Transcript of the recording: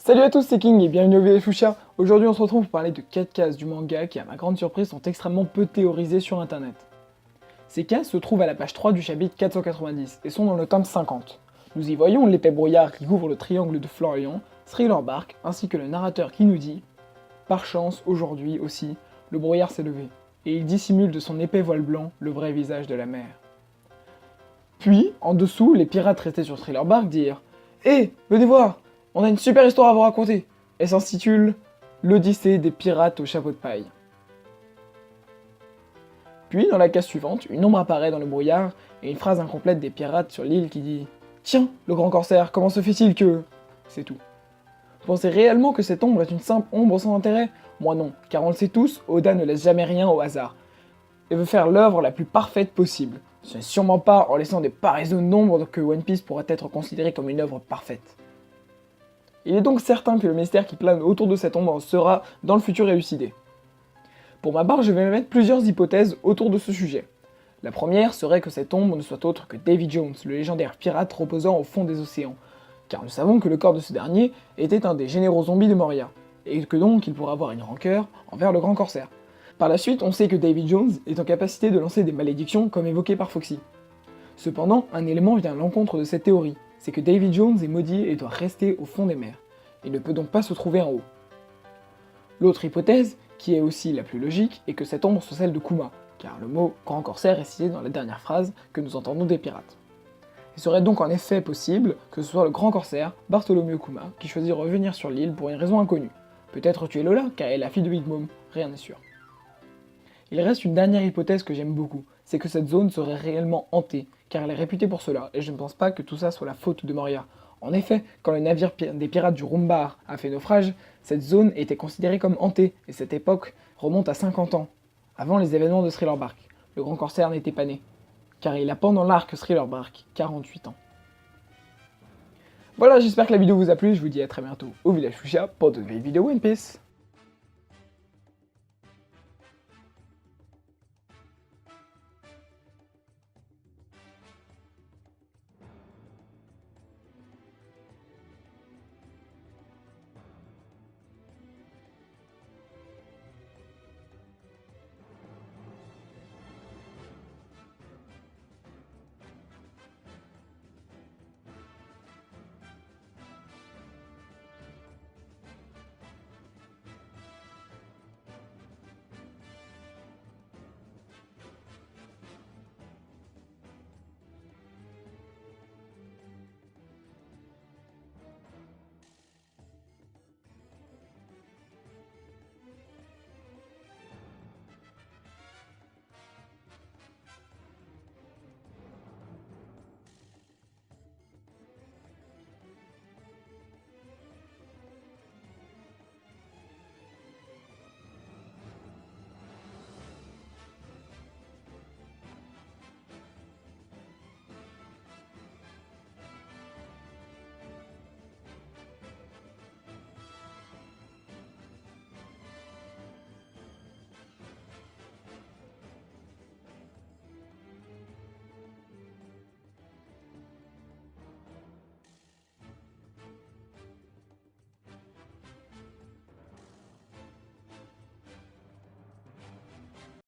Salut à tous, c'est King et bienvenue au VF Fuchsia. Aujourd'hui on se retrouve pour parler de 4 cases du manga qui à ma grande surprise sont extrêmement peu théorisées sur internet. Ces cases se trouvent à la page 3 du chapitre 490 et sont dans le tome 50. Nous y voyons l'épais brouillard qui couvre le triangle de Florian, Thriller Bark, ainsi que le narrateur qui nous dit « Par chance, aujourd'hui aussi, le brouillard s'est levé, et il dissimule de son épais voile blanc le vrai visage de la mer. » Puis, en dessous, les pirates restés sur Thriller Bark dirent « Hé, venez voir, on a une super histoire à vous raconter !» Elle s'intitule « L'Odyssée des pirates au chapeau de paille ». Puis, dans la case suivante, une ombre apparaît dans le brouillard et une phrase incomplète des pirates sur l'île qui dit « Tiens, le grand corsaire, comment se fait-il que... » C'est tout. Vous pensez réellement que cette ombre est une simple ombre sans intérêt? Moi non, car on le sait tous, Oda ne laisse jamais rien au hasard, et veut faire l'œuvre la plus parfaite possible. Ce n'est sûrement pas en laissant des pareilles zones d'ombre que One Piece pourrait être considéré comme une œuvre parfaite. Il est donc certain que le mystère qui plane autour de cette ombre sera dans le futur élucidé. Pour ma part, je vais mettre plusieurs hypothèses autour de ce sujet. La première serait que cette ombre ne soit autre que Davy Jones, le légendaire pirate reposant au fond des océans, car nous savons que le corps de ce dernier était un des généraux zombies de Moria, et que donc il pourrait avoir une rancœur envers le grand corsaire. Par la suite, on sait que Davy Jones est en capacité de lancer des malédictions comme évoqué par Foxy. Cependant, un élément vient à l'encontre de cette théorie, c'est que Davy Jones est maudit et doit rester au fond des mers. Il ne peut donc pas se trouver en haut. L'autre hypothèse, qui est aussi la plus logique, est que cette ombre soit celle de Kuma, car le mot grand corsaire est cité dans la dernière phrase que nous entendons des pirates. Il serait donc en effet possible que ce soit le grand corsaire, Bartholomew Kuma, qui choisit de revenir sur l'île pour une raison inconnue. Peut-être tuer Lola, car elle est la fille de Big Mom, rien n'est sûr. Il reste une dernière hypothèse que j'aime beaucoup, c'est que cette zone serait réellement hantée, car elle est réputée pour cela, et je ne pense pas que tout ça soit la faute de Moria. En effet, quand le navire des pirates du Rumbar a fait naufrage, cette zone était considérée comme hantée, et cette époque remonte à 50 ans, avant les événements de Thriller Bark. Le grand corsaire n'était pas né, car il a pendant l'arc Thriller Bark 48 ans. Voilà, j'espère que la vidéo vous a plu, je vous dis à très bientôt au Village Fuchsia pour de nouvelles vidéos One Piece.